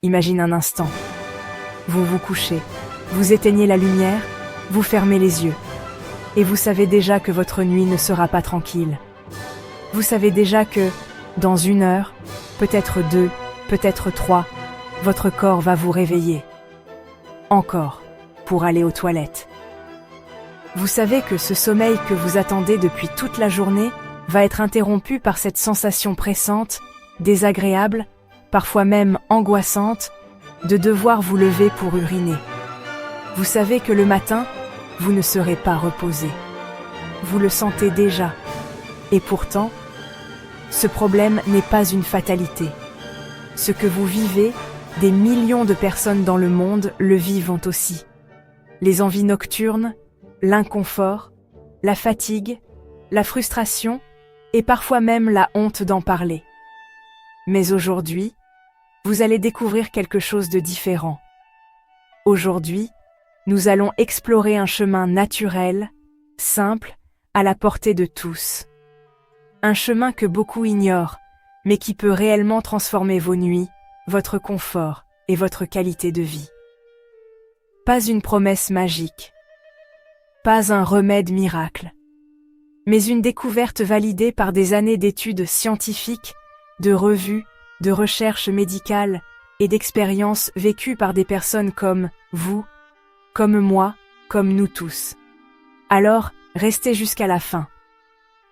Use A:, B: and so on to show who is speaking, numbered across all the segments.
A: Imagine un instant. Vous vous couchez, vous éteignez la lumière, vous fermez les yeux. Et vous savez déjà que votre nuit ne sera pas tranquille. Vous savez déjà que, dans 1 heure, peut-être 2, peut-être 3, votre corps va vous réveiller. Encore, pour aller aux toilettes. Vous savez que ce sommeil que vous attendez depuis toute la journée va être interrompu par cette sensation pressante, désagréable, parfois même angoissante, de devoir vous lever pour uriner. Vous savez que le matin, vous ne serez pas reposé. Vous le sentez déjà. Et pourtant, ce problème n'est pas une fatalité. Ce que vous vivez, des millions de personnes dans le monde le vivent aussi. Les envies nocturnes, l'inconfort, la fatigue, la frustration et parfois même la honte d'en parler. Mais aujourd'hui, vous allez découvrir quelque chose de différent. Aujourd'hui, nous allons explorer un chemin naturel, simple, à la portée de tous. Un chemin que beaucoup ignorent, mais qui peut réellement transformer vos nuits, votre confort et votre qualité de vie. Pas une promesse magique. Pas un remède miracle, mais une découverte validée par des années d'études scientifiques, de revues, de recherches médicales et d'expériences vécues par des personnes comme vous, comme moi, comme nous tous. Alors, restez jusqu'à la fin.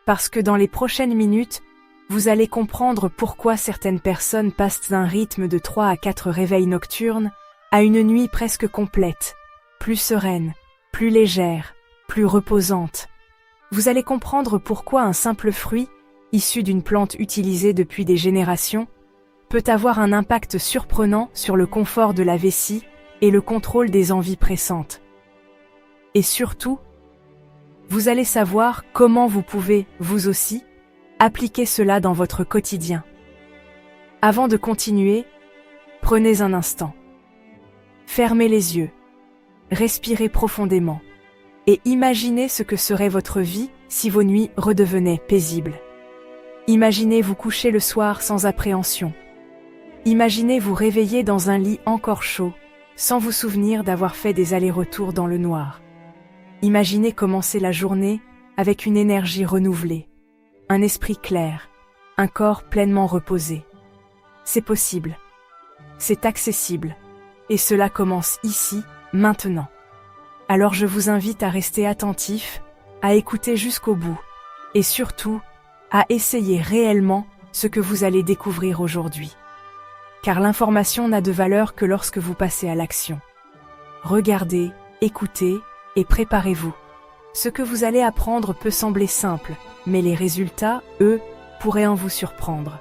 A: Parce que dans les prochaines minutes, vous allez comprendre pourquoi certaines personnes passent d'un rythme de 3 à 4 réveils nocturnes à une nuit presque complète, plus sereine, plus légère, plus reposante. Vous allez comprendre pourquoi un simple fruit, issu d'une plante utilisée depuis des générations, peut avoir un impact surprenant sur le confort de la vessie et le contrôle des envies pressantes. Et surtout, vous allez savoir comment vous pouvez, vous aussi, appliquer cela dans votre quotidien. Avant de continuer, prenez un instant. Fermez les yeux, respirez profondément. Et imaginez ce que serait votre vie si vos nuits redevenaient paisibles. Imaginez vous coucher le soir sans appréhension. Imaginez vous réveiller dans un lit encore chaud, sans vous souvenir d'avoir fait des allers-retours dans le noir. Imaginez commencer la journée avec une énergie renouvelée, un esprit clair, un corps pleinement reposé. C'est possible, c'est accessible, et cela commence ici, maintenant. Alors je vous invite à rester attentif, à écouter jusqu'au bout, et surtout, à essayer réellement ce que vous allez découvrir aujourd'hui. Car l'information n'a de valeur que lorsque vous passez à l'action. Regardez, écoutez et préparez-vous. Ce que vous allez apprendre peut sembler simple, mais les résultats, eux, pourraient en vous surprendre.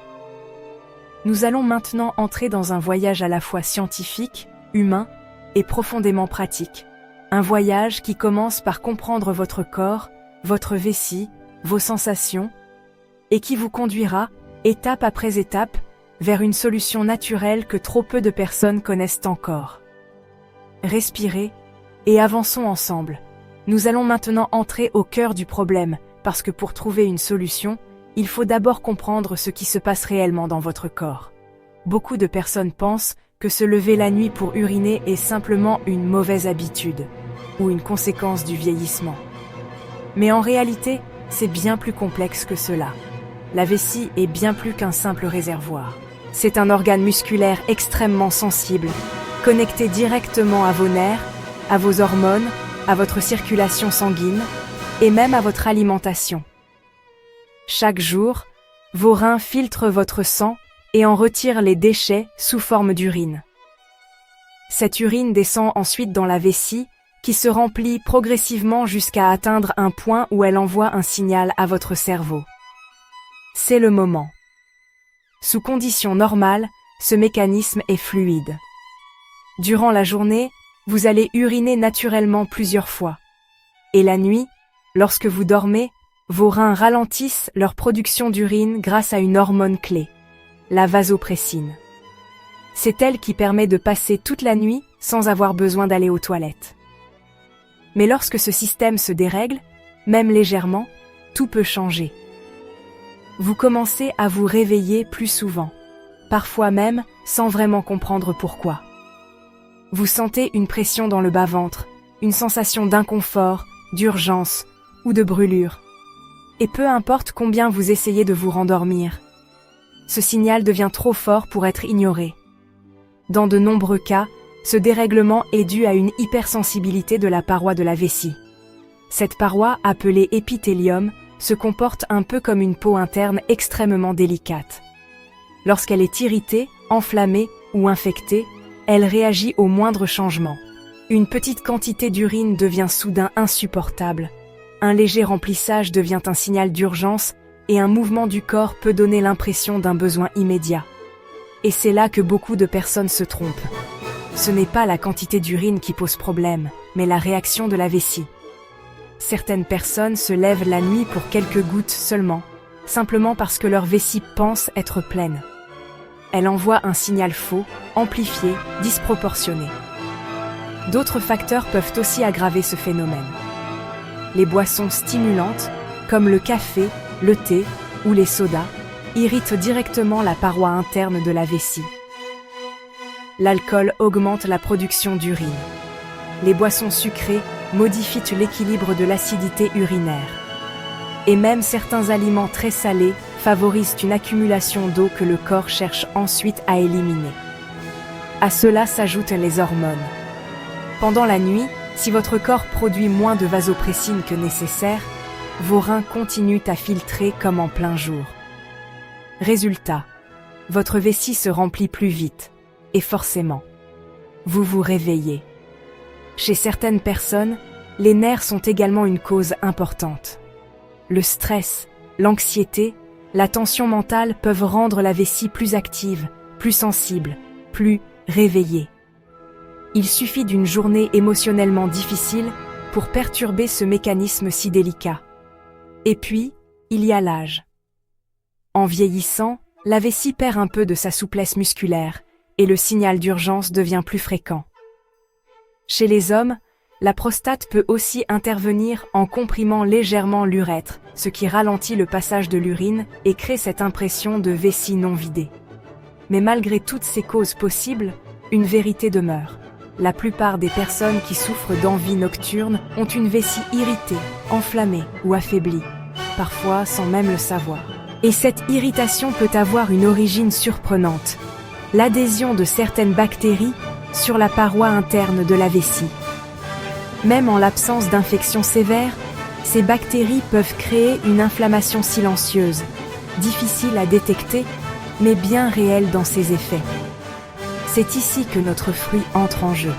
A: Nous allons maintenant entrer dans un voyage à la fois scientifique, humain et profondément pratique. Un voyage qui commence par comprendre votre corps, votre vessie, vos sensations, et qui vous conduira, étape après étape, vers une solution naturelle que trop peu de personnes connaissent encore. Respirez et avançons ensemble. Nous allons maintenant entrer au cœur du problème, parce que pour trouver une solution, il faut d'abord comprendre ce qui se passe réellement dans votre corps. Beaucoup de personnes pensent que se lever la nuit pour uriner est simplement une mauvaise habitude, ou une conséquence du vieillissement. Mais en réalité, c'est bien plus complexe que cela. La vessie est bien plus qu'un simple réservoir. C'est un organe musculaire extrêmement sensible, connecté directement à vos nerfs, à vos hormones, à votre circulation sanguine et même à votre alimentation. Chaque jour, vos reins filtrent votre sang et en retirent les déchets sous forme d'urine. Cette urine descend ensuite dans la vessie, qui se remplit progressivement jusqu'à atteindre un point où elle envoie un signal à votre cerveau. C'est le moment. Sous conditions normales, ce mécanisme est fluide. Durant la journée, vous allez uriner naturellement plusieurs fois. Et la nuit, lorsque vous dormez, vos reins ralentissent leur production d'urine grâce à une hormone clé, la vasopressine. C'est elle qui permet de passer toute la nuit sans avoir besoin d'aller aux toilettes. Mais lorsque ce système se dérègle, même légèrement, tout peut changer. Vous commencez à vous réveiller plus souvent. parfois même sans vraiment comprendre pourquoi. Vous sentez une pression dans le bas-ventre, une sensation d'inconfort, d'urgence ou de brûlure. Et peu importe combien vous essayez de vous rendormir, ce signal devient trop fort pour être ignoré. Dans de nombreux cas, ce dérèglement est dû à une hypersensibilité de la paroi de la vessie. Cette paroi, appelée épithélium, se comporte un peu comme une peau interne extrêmement délicate. Lorsqu'elle est irritée, enflammée ou infectée, elle réagit au moindre changement. Une petite quantité d'urine devient soudain insupportable. Un léger remplissage devient un signal d'urgence et un mouvement du corps peut donner l'impression d'un besoin immédiat. Et c'est là que beaucoup de personnes se trompent. Ce n'est pas la quantité d'urine qui pose problème, mais la réaction de la vessie. Certaines personnes se lèvent la nuit pour quelques gouttes seulement, simplement parce que leur vessie pense être pleine. Elle envoie un signal faux, amplifié, disproportionné. D'autres facteurs peuvent aussi aggraver ce phénomène. Les boissons stimulantes, comme le café, le thé ou les sodas, irritent directement la paroi interne de la vessie. L'alcool augmente la production d'urine. Les boissons sucrées modifient l'équilibre de l'acidité urinaire. Et même certains aliments très salés favorisent une accumulation d'eau que le corps cherche ensuite à éliminer. À cela s'ajoutent les hormones. Pendant la nuit, si votre corps produit moins de vasopressine que nécessaire, vos reins continuent à filtrer comme en plein jour. Résultat, votre vessie se remplit plus vite, et forcément, vous vous réveillez. Chez certaines personnes, les nerfs sont également une cause importante. Le stress, l'anxiété, la tension mentale peuvent rendre la vessie plus active, plus sensible, plus réveillée. Il suffit d'une journée émotionnellement difficile pour perturber ce mécanisme si délicat. Et puis, il y a l'âge. En vieillissant, la vessie perd un peu de sa souplesse musculaire et le signal d'urgence devient plus fréquent. Chez les hommes, la prostate peut aussi intervenir en comprimant légèrement l'urètre, ce qui ralentit le passage de l'urine et crée cette impression de vessie non vidée. Mais malgré toutes ces causes possibles, une vérité demeure. La plupart des personnes qui souffrent d'envie nocturne ont une vessie irritée, enflammée ou affaiblie, parfois sans même le savoir. Et cette irritation peut avoir une origine surprenante, l'adhésion de certaines bactéries sur la paroi interne de la vessie. Même en l'absence d'infection sévère, ces bactéries peuvent créer une inflammation silencieuse, difficile à détecter, mais bien réelle dans ses effets. C'est ici que notre fruit entre en jeu.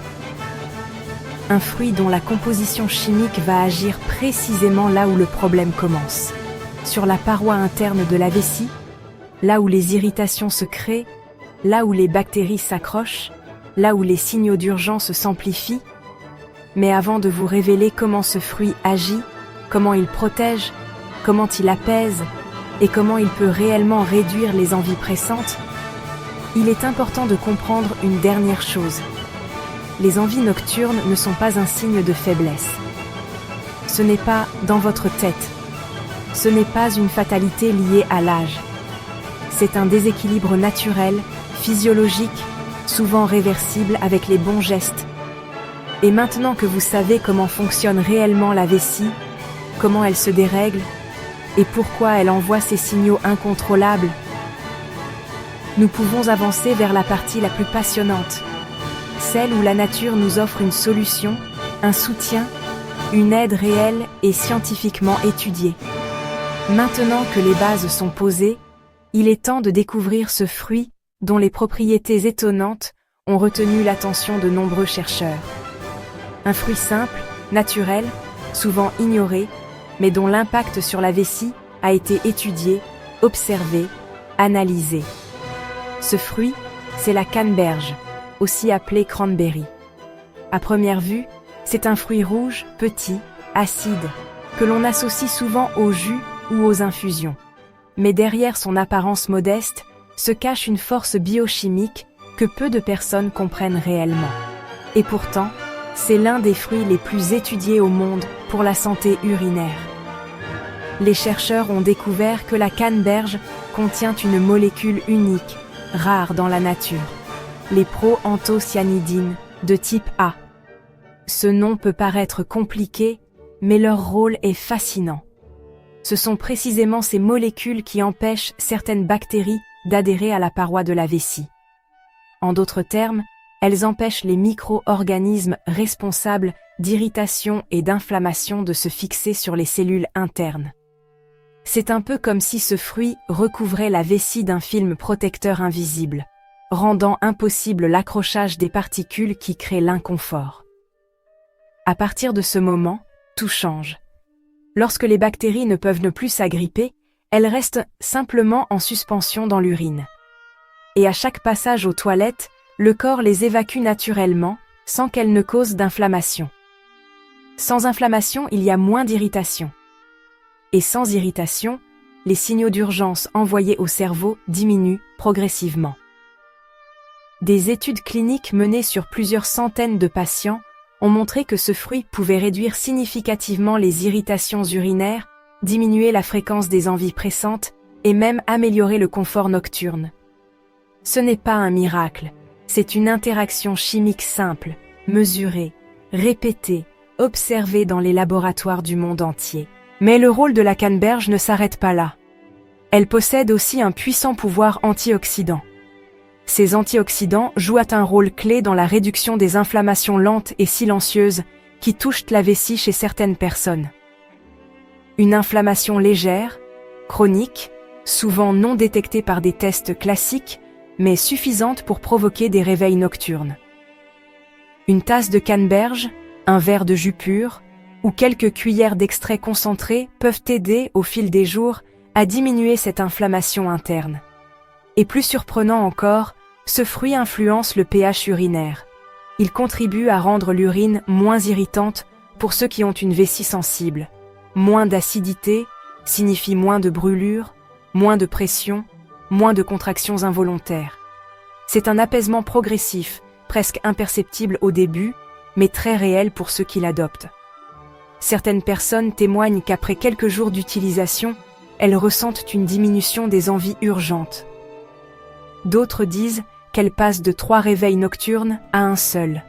A: Un fruit dont la composition chimique va agir précisément là où le problème commence, sur la paroi interne de la vessie, là où les irritations se créent, là où les bactéries s'accrochent, là où les signaux d'urgence s'amplifient. Mais avant de vous révéler comment ce fruit agit, comment il protège, comment il apaise et comment il peut réellement réduire les envies pressantes, il est important de comprendre une dernière chose. Les envies nocturnes ne sont pas un signe de faiblesse. Ce n'est pas dans votre tête. Ce n'est pas une fatalité liée à l'âge. C'est un déséquilibre naturel, physiologique, souvent réversible avec les bons gestes. Et maintenant que vous savez comment fonctionne réellement la vessie, comment elle se dérègle, et pourquoi elle envoie ces signaux incontrôlables, nous pouvons avancer vers la partie la plus passionnante, celle où la nature nous offre une solution, un soutien, une aide réelle et scientifiquement étudiée. Maintenant que les bases sont posées, il est temps de découvrir ce fruit dont les propriétés étonnantes ont retenu l'attention de nombreux chercheurs. Un fruit simple, naturel, souvent ignoré, mais dont l'impact sur la vessie a été étudié, observé, analysé. Ce fruit, c'est la canneberge, aussi appelée cranberry. À première vue, c'est un fruit rouge, petit, acide, que l'on associe souvent au jus ou aux infusions. Mais derrière son apparence modeste, se cache une force biochimique que peu de personnes comprennent réellement. Et pourtant, c'est l'un des fruits les plus étudiés au monde pour la santé urinaire. Les chercheurs ont découvert que la canneberge contient une molécule unique, rares dans la nature, les proanthocyanidines de type A. Ce nom peut paraître compliqué, mais leur rôle est fascinant. Ce sont précisément ces molécules qui empêchent certaines bactéries d'adhérer à la paroi de la vessie. En d'autres termes, elles empêchent les micro-organismes responsables d'irritation et d'inflammation de se fixer sur les cellules internes. C'est un peu comme si ce fruit recouvrait la vessie d'un film protecteur invisible, rendant impossible l'accrochage des particules qui créent l'inconfort. À partir de ce moment, tout change. Lorsque les bactéries ne peuvent ne plus s'agripper, elles restent simplement en suspension dans l'urine. Et à chaque passage aux toilettes, le corps les évacue naturellement, sans qu'elles ne causent d'inflammation. Sans inflammation, il y a moins d'irritation. Et sans irritation, les signaux d'urgence envoyés au cerveau diminuent progressivement. Des études cliniques menées sur plusieurs centaines de patients ont montré que ce fruit pouvait réduire significativement les irritations urinaires, diminuer la fréquence des envies pressantes et même améliorer le confort nocturne. Ce n'est pas un miracle, c'est une interaction chimique simple, mesurée, répétée, observée dans les laboratoires du monde entier. Mais le rôle de la canneberge ne s'arrête pas là. Elle possède aussi un puissant pouvoir antioxydant. Ces antioxydants jouent un rôle clé dans la réduction des inflammations lentes et silencieuses qui touchent la vessie chez certaines personnes. Une inflammation légère, chronique, souvent non détectée par des tests classiques, mais suffisante pour provoquer des réveils nocturnes. Une tasse de canneberge, un verre de jus pur, ou quelques cuillères d'extrait concentré peuvent aider, au fil des jours, à diminuer cette inflammation interne. Et plus surprenant encore, ce fruit influence le pH urinaire. Il contribue à rendre l'urine moins irritante pour ceux qui ont une vessie sensible. Moins d'acidité signifie moins de brûlure, moins de pression, moins de contractions involontaires. C'est un apaisement progressif, presque imperceptible au début, mais très réel pour ceux qui l'adoptent. Certaines personnes témoignent qu'après quelques jours d'utilisation, elles ressentent une diminution des envies urgentes. D'autres disent qu'elles passent de 3 réveils nocturnes à un seul.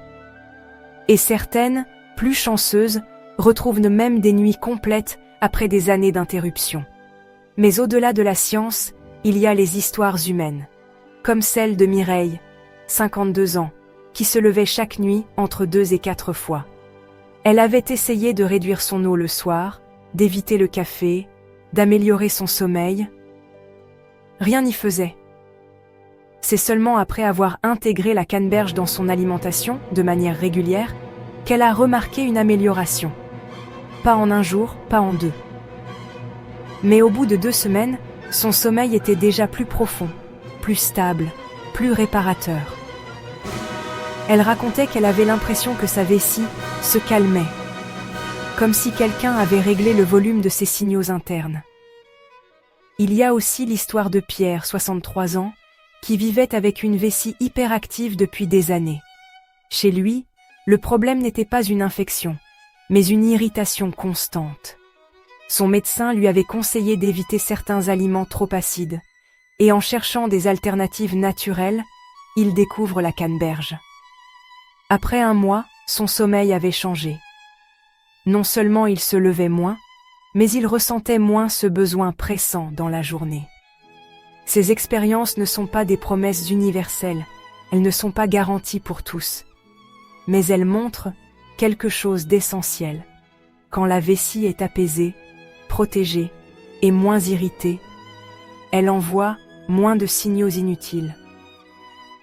A: Et certaines, plus chanceuses, retrouvent même des nuits complètes après des années d'interruption. Mais au-delà de la science, il y a les histoires humaines, comme celle de Mireille, 52 ans, qui se levait chaque nuit entre 2 et 4 fois. Elle avait essayé de réduire son eau le soir, d'éviter le café, d'améliorer son sommeil. Rien n'y faisait. C'est seulement après avoir intégré la canneberge dans son alimentation, de manière régulière, qu'elle a remarqué une amélioration. Pas en un jour, pas en 2. Mais au bout de 2 semaines, son sommeil était déjà plus profond, plus stable, plus réparateur. Elle racontait qu'elle avait l'impression que sa vessie se calmait, comme si quelqu'un avait réglé le volume de ses signaux internes. Il y a aussi l'histoire de Pierre, 63 ans, qui vivait avec une vessie hyperactive depuis des années. Chez lui, le problème n'était pas une infection, mais une irritation constante. Son médecin lui avait conseillé d'éviter certains aliments trop acides, et en cherchant des alternatives naturelles, il découvre la canneberge. Après 1 mois, son sommeil avait changé. Non seulement il se levait moins, mais il ressentait moins ce besoin pressant dans la journée. Ces expériences ne sont pas des promesses universelles, elles ne sont pas garanties pour tous. Mais elles montrent quelque chose d'essentiel. Quand la vessie est apaisée, protégée et moins irritée, elle envoie moins de signaux inutiles.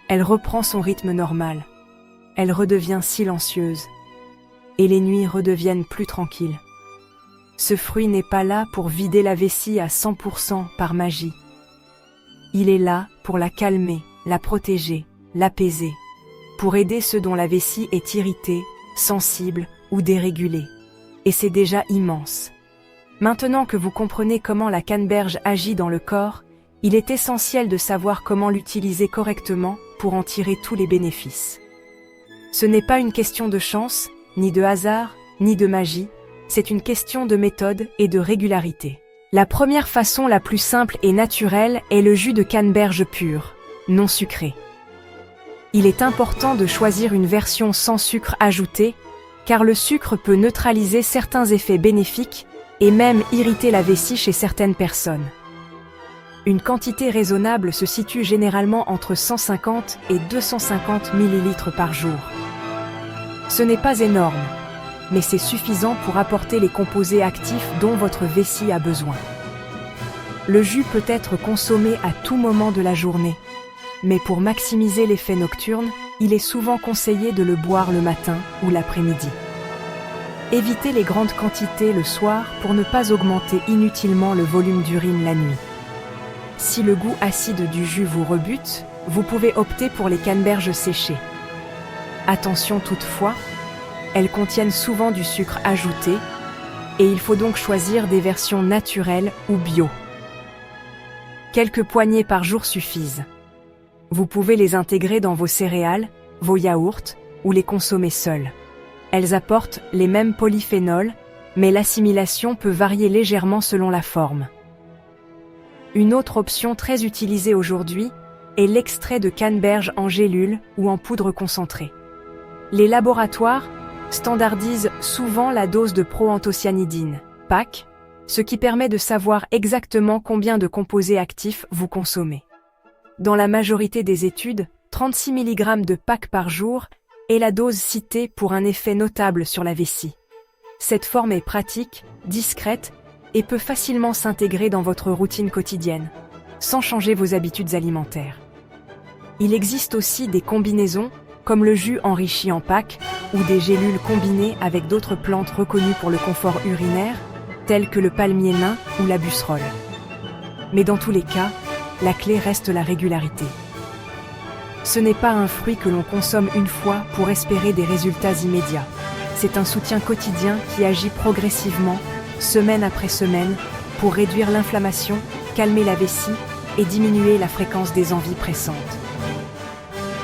A: Elle reprend son rythme normal. Elle redevient silencieuse. Et les nuits redeviennent plus tranquilles. Ce fruit n'est pas là pour vider la vessie à 100% par magie. Il est là pour la calmer, la protéger, l'apaiser, pour aider ceux dont la vessie est irritée, sensible ou dérégulée. Et c'est déjà immense. Maintenant que vous comprenez comment la canneberge agit dans le corps, il est essentiel de savoir comment l'utiliser correctement pour en tirer tous les bénéfices. Ce n'est pas une question de chance, ni de hasard, ni de magie, c'est une question de méthode et de régularité. La première façon la plus simple et naturelle est le jus de canneberge pur. non sucrée. Il est important de choisir une version sans sucre ajouté, car le sucre peut neutraliser certains effets bénéfiques et même irriter la vessie chez certaines personnes. Une quantité raisonnable se situe généralement entre 150 et 250 ml par jour. Ce n'est pas énorme, mais c'est suffisant pour apporter les composés actifs dont votre vessie a besoin. Le jus peut être consommé à tout moment de la journée, mais pour maximiser l'effet nocturne, il est souvent conseillé de le boire le matin ou l'après-midi. Évitez les grandes quantités le soir pour ne pas augmenter inutilement le volume d'urine la nuit. Si le goût acide du jus vous rebute, vous pouvez opter pour les canneberges séchées. Attention toutefois, elles contiennent souvent du sucre ajouté et il faut donc choisir des versions naturelles ou bio. Quelques poignées par jour suffisent. Vous pouvez les intégrer dans vos céréales, vos yaourts ou les consommer seuls. Elles apportent les mêmes polyphénols, mais l'assimilation peut varier légèrement selon la forme. Une autre option très utilisée aujourd'hui est l'extrait de canneberge en gélule ou en poudre concentrée. Les laboratoires standardisent souvent la dose de proanthocyanidine, PAC, ce qui permet de savoir exactement combien de composés actifs vous consommez. Dans la majorité des études, 36 mg de PAC par jour est la dose citée pour un effet notable sur la vessie. Cette forme est pratique, discrète et peut facilement s'intégrer dans votre routine quotidienne, sans changer vos habitudes alimentaires. Il existe aussi des combinaisons, comme le jus enrichi en PAC ou des gélules combinées avec d'autres plantes reconnues pour le confort urinaire, telles que le palmier nain ou la busserole. Mais dans tous les cas, la clé reste la régularité. Ce n'est pas un fruit que l'on consomme une fois pour espérer des résultats immédiats. C'est un soutien quotidien qui agit progressivement, semaine après semaine, pour réduire l'inflammation, calmer la vessie et diminuer la fréquence des envies pressantes.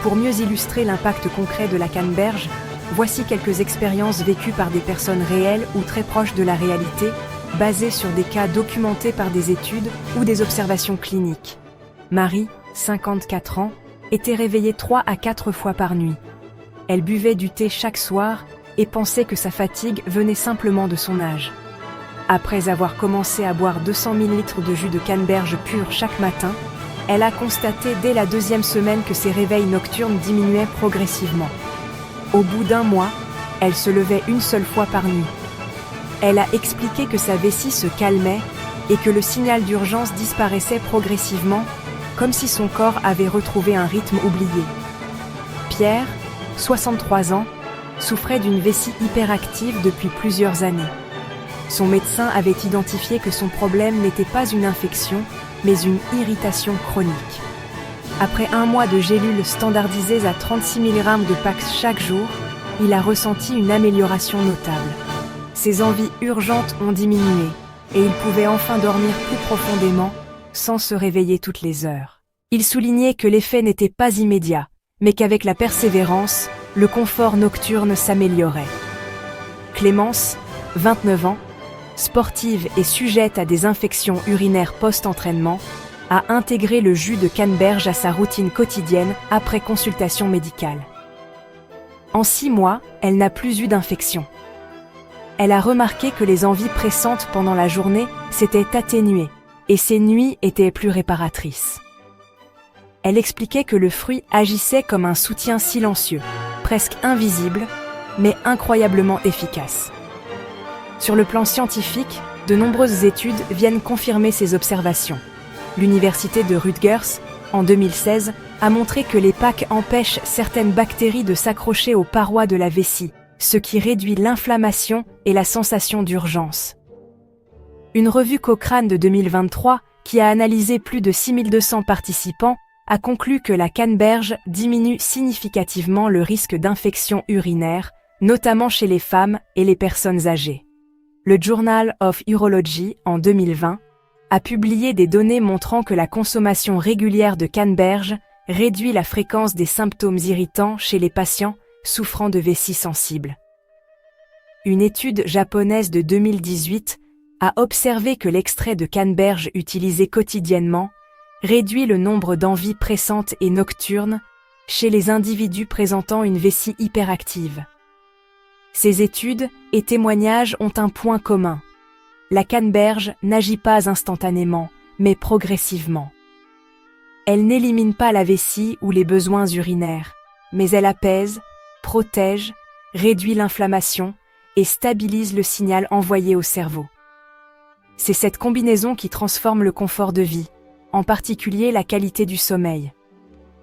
A: Pour mieux illustrer l'impact concret de la canneberge, voici quelques expériences vécues par des personnes réelles ou très proches de la réalité, basées sur des cas documentés par des études ou des observations cliniques. Marie, 54 ans, était réveillée 3 à 4 fois par nuit. Elle buvait du thé chaque soir et pensait que sa fatigue venait simplement de son âge. Après avoir commencé à boire 200 ml de jus de canneberge pur chaque matin, elle a constaté dès la 2e semaine que ses réveils nocturnes diminuaient progressivement. Au bout d'1 mois, elle se levait une seule fois par nuit. Elle a expliqué que sa vessie se calmait et que le signal d'urgence disparaissait progressivement, comme si son corps avait retrouvé un rythme oublié. Pierre, 63 ans, souffrait d'une vessie hyperactive depuis plusieurs années. Son médecin avait identifié que son problème n'était pas une infection, mais une irritation chronique. Après 1 mois de gélules standardisées à 36 mg de PAC chaque jour, il a ressenti une amélioration notable. Ses envies urgentes ont diminué, et il pouvait enfin dormir plus profondément, sans se réveiller toutes les heures. Il soulignait que l'effet n'était pas immédiat, mais qu'avec la persévérance, le confort nocturne s'améliorait. Clémence, 29 ans, sportive et sujette à des infections urinaires post-entraînement, a intégré le jus de canneberge à sa routine quotidienne après consultation médicale. En 6 mois, elle n'a plus eu d'infection. Elle a remarqué que les envies pressantes pendant la journée s'étaient atténuées et ses nuits étaient plus réparatrices. Elle expliquait que le fruit agissait comme un soutien silencieux, presque invisible, mais incroyablement efficace. Sur le plan scientifique, de nombreuses études viennent confirmer ces observations. L'université de Rutgers, en 2016, a montré que les PAC empêchent certaines bactéries de s'accrocher aux parois de la vessie, ce qui réduit l'inflammation et la sensation d'urgence. Une revue Cochrane de 2023, qui a analysé plus de 6200 participants, a conclu que la canneberge diminue significativement le risque d'infection urinaire, notamment chez les femmes et les personnes âgées. Le Journal of Urology, en 2020, a publié des données montrant que la consommation régulière de canneberge réduit la fréquence des symptômes irritants chez les patients souffrant de vessie sensible. Une étude japonaise de 2018 a observé que l'extrait de canneberge utilisé quotidiennement réduit le nombre d'envies pressantes et nocturnes chez les individus présentant une vessie hyperactive. Ces études et témoignages ont un point commun. La canneberge n'agit pas instantanément, mais progressivement. Elle n'élimine pas la vessie ou les besoins urinaires, mais elle apaise, protège, réduit l'inflammation et stabilise le signal envoyé au cerveau. C'est cette combinaison qui transforme le confort de vie, en particulier la qualité du sommeil.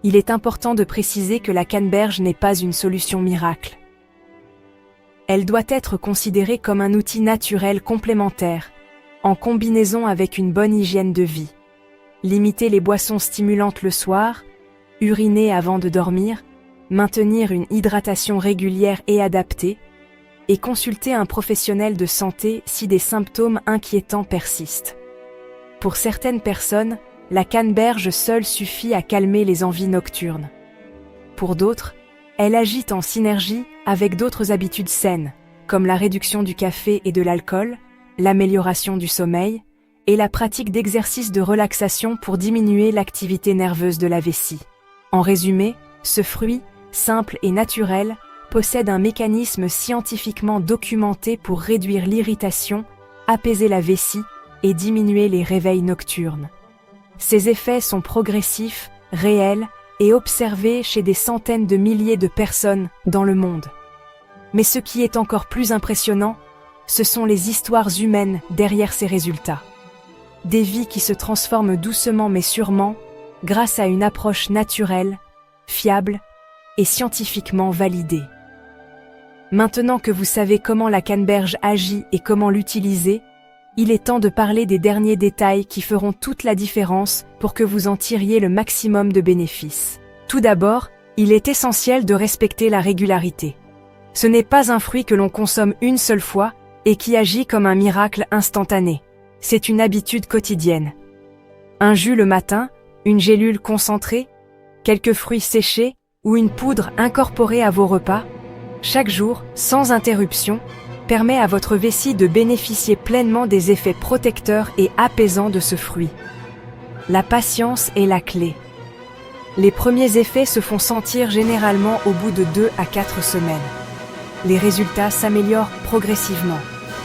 A: Il est important de préciser que la canneberge n'est pas une solution miracle. Elle doit être considérée comme un outil naturel complémentaire, en combinaison avec une bonne hygiène de vie. Limiter les boissons stimulantes le soir, uriner avant de dormir, maintenir une hydratation régulière et adaptée, et consulter un professionnel de santé si des symptômes inquiétants persistent. Pour certaines personnes, la canneberge seule suffit à calmer les envies nocturnes. Pour d'autres, elle agit en synergie avec d'autres habitudes saines, comme la réduction du café et de l'alcool, l'amélioration du sommeil, et la pratique d'exercices de relaxation pour diminuer l'activité nerveuse de la vessie. En résumé, ce fruit, simple et naturel, possède un mécanisme scientifiquement documenté pour réduire l'irritation, apaiser la vessie et diminuer les réveils nocturnes. Ces effets sont progressifs, réels et observés chez des centaines de milliers de personnes dans le monde. Mais ce qui est encore plus impressionnant, ce sont les histoires humaines derrière ces résultats. Des vies qui se transforment doucement mais sûrement grâce à une approche naturelle, fiable et scientifiquement validée. Maintenant que vous savez comment la canneberge agit et comment l'utiliser, il est temps de parler des derniers détails qui feront toute la différence pour que vous en tiriez le maximum de bénéfices. Tout d'abord, il est essentiel de respecter la régularité. Ce n'est pas un fruit que l'on consomme une seule fois et qui agit comme un miracle instantané. C'est une habitude quotidienne. Un jus le matin, une gélule concentrée, quelques fruits séchés ou une poudre incorporée à vos repas, chaque jour, sans interruption, permet à votre vessie de bénéficier pleinement des effets protecteurs et apaisants de ce fruit. La patience est la clé. Les premiers effets se font sentir généralement au bout de 2 à 4 semaines. Les résultats s'améliorent progressivement,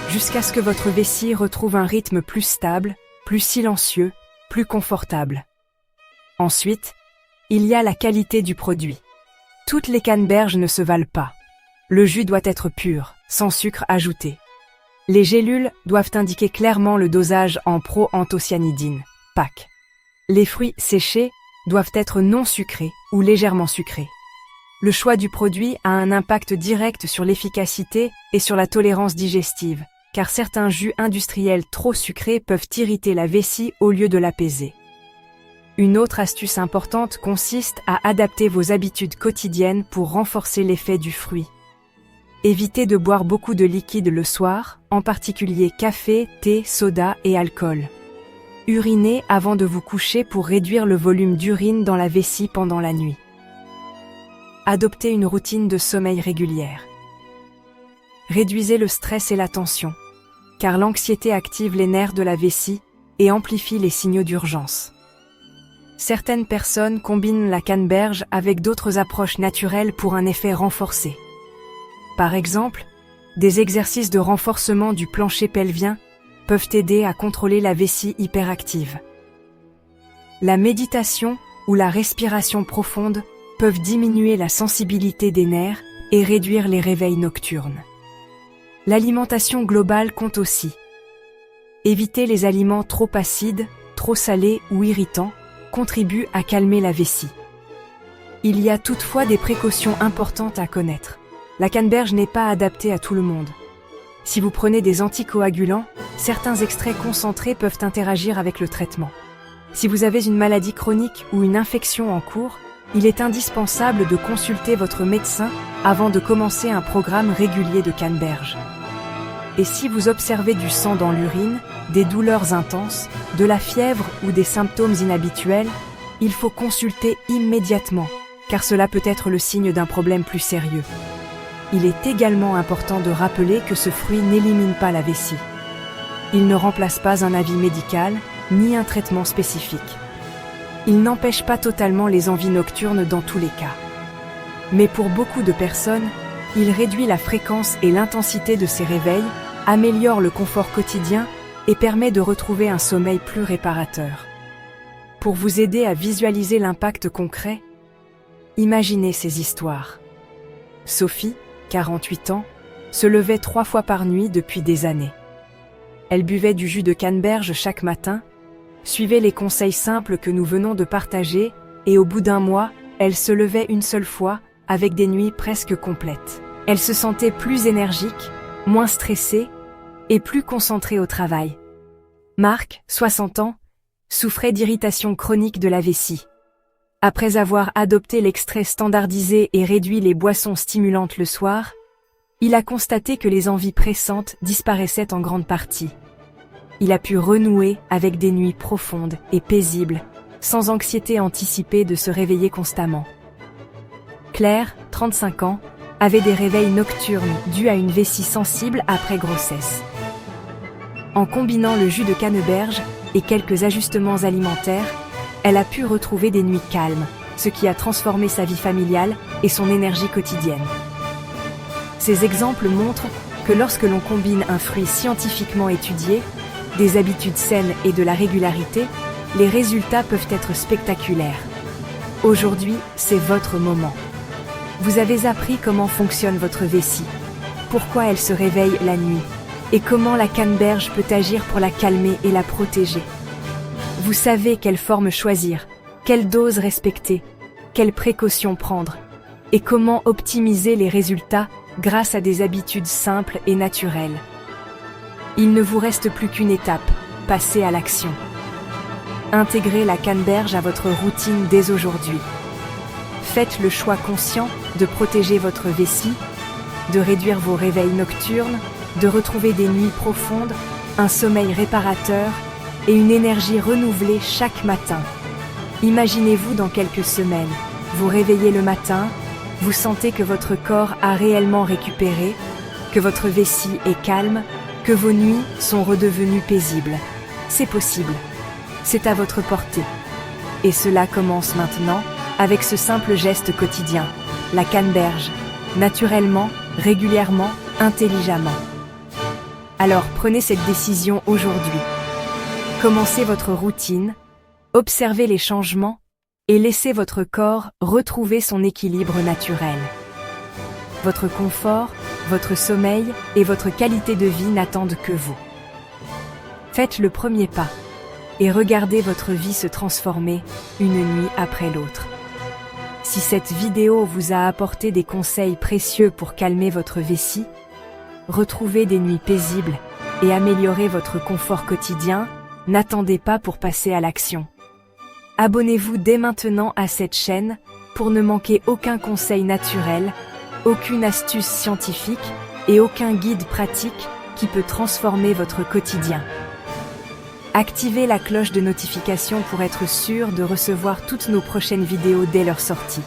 A: jusqu'à ce que votre vessie retrouve un rythme plus stable, plus silencieux, plus confortable. Ensuite, il y a la qualité du produit. Toutes les canneberges ne se valent pas. Le jus doit être pur, sans sucre ajouté. Les gélules doivent indiquer clairement le dosage en pro-anthocyanidine, PAC. Les fruits séchés doivent être non sucrés ou légèrement sucrés. Le choix du produit a un impact direct sur l'efficacité et sur la tolérance digestive, car certains jus industriels trop sucrés peuvent irriter la vessie au lieu de l'apaiser. Une autre astuce importante consiste à adapter vos habitudes quotidiennes pour renforcer l'effet du fruit. Évitez de boire beaucoup de liquide le soir, en particulier café, thé, soda et alcool. Urinez avant de vous coucher pour réduire le volume d'urine dans la vessie pendant la nuit. Adoptez une routine de sommeil régulière. Réduisez le stress et la tension, car l'anxiété active les nerfs de la vessie et amplifie les signaux d'urgence. Certaines personnes combinent la canneberge avec d'autres approches naturelles pour un effet renforcé. Par exemple, des exercices de renforcement du plancher pelvien peuvent aider à contrôler la vessie hyperactive. La méditation ou la respiration profonde peuvent diminuer la sensibilité des nerfs et réduire les réveils nocturnes. L'alimentation globale compte aussi. Éviter les aliments trop acides, trop salés ou irritants contribue à calmer la vessie. Il y a toutefois des précautions importantes à connaître. La canneberge n'est pas adaptée à tout le monde. Si vous prenez des anticoagulants, certains extraits concentrés peuvent interagir avec le traitement. Si vous avez une maladie chronique ou une infection en cours, il est indispensable de consulter votre médecin avant de commencer un programme régulier de canneberge. Et si vous observez du sang dans l'urine, des douleurs intenses, de la fièvre ou des symptômes inhabituels, il faut consulter immédiatement, car cela peut être le signe d'un problème plus sérieux. Il est également important de rappeler que ce fruit n'élimine pas la vessie. Il ne remplace pas un avis médical, ni un traitement spécifique. Il n'empêche pas totalement les envies nocturnes dans tous les cas. Mais pour beaucoup de personnes, il réduit la fréquence et l'intensité de ces réveils, améliore le confort quotidien et permet de retrouver un sommeil plus réparateur. Pour vous aider à visualiser l'impact concret, imaginez ces histoires. Sophie, 48 ans, se levait 3 fois par nuit depuis des années. Elle buvait du jus de canneberge chaque matin, suivait les conseils simples que nous venons de partager et au bout d'un mois, elle se levait une seule fois avec des nuits presque complètes. Elle se sentait plus énergique, moins stressée et plus concentrée au travail. Marc, 60 ans, souffrait d'irritation chronique de la vessie. Après avoir adopté l'extrait standardisé et réduit les boissons stimulantes le soir, il a constaté que les envies pressantes disparaissaient en grande partie. Il a pu renouer avec des nuits profondes et paisibles, sans anxiété anticipée de se réveiller constamment. Claire, 35 ans, avait des réveils nocturnes dus à une vessie sensible après grossesse. En combinant le jus de canneberge et quelques ajustements alimentaires, elle a pu retrouver des nuits calmes, ce qui a transformé sa vie familiale et son énergie quotidienne. Ces exemples montrent que lorsque l'on combine un fruit scientifiquement étudié, des habitudes saines et de la régularité, les résultats peuvent être spectaculaires. Aujourd'hui, c'est votre moment. Vous avez appris comment fonctionne votre vessie, pourquoi elle se réveille la nuit, et comment la canneberge peut agir pour la calmer et la protéger. Vous savez quelle forme choisir, quelle dose respecter, quelles précautions prendre, et comment optimiser les résultats grâce à des habitudes simples et naturelles. Il ne vous reste plus qu'une étape, passer à l'action. Intégrez la canneberge à votre routine dès aujourd'hui. Faites le choix conscient de protéger votre vessie, de réduire vos réveils nocturnes, de retrouver des nuits profondes, un sommeil réparateur et une énergie renouvelée chaque matin. Imaginez-vous dans quelques semaines, vous réveillez le matin, vous sentez que votre corps a réellement récupéré, que votre vessie est calme, que vos nuits sont redevenues paisibles. C'est possible. C'est à votre portée. Et cela commence maintenant avec ce simple geste quotidien, la canneberge, naturellement, régulièrement, intelligemment. Alors prenez cette décision aujourd'hui. Commencez votre routine, observez les changements et laissez votre corps retrouver son équilibre naturel. Votre confort, votre sommeil et votre qualité de vie n'attendent que vous. Faites le premier pas et regardez votre vie se transformer une nuit après l'autre. Si cette vidéo vous a apporté des conseils précieux pour calmer votre vessie, retrouver des nuits paisibles et améliorer votre confort quotidien, n'attendez pas pour passer à l'action. Abonnez-vous dès maintenant à cette chaîne pour ne manquer aucun conseil naturel, aucune astuce scientifique et aucun guide pratique qui peut transformer votre quotidien. Activez la cloche de notification pour être sûr de recevoir toutes nos prochaines vidéos dès leur sortie.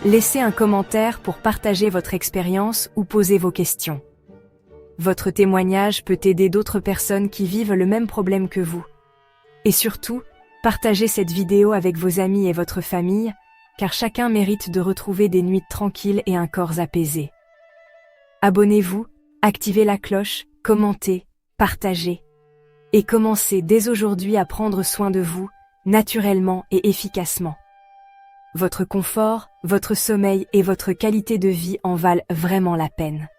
A: Laissez un commentaire pour partager votre expérience ou poser vos questions. Votre témoignage peut aider d'autres personnes qui vivent le même problème que vous. Et surtout, partagez cette vidéo avec vos amis et votre famille, car chacun mérite de retrouver des nuits tranquilles et un corps apaisé. Abonnez-vous, activez la cloche, commentez, partagez. Et commencez dès aujourd'hui à prendre soin de vous, naturellement et efficacement. Votre confort, votre sommeil et votre qualité de vie en valent vraiment la peine.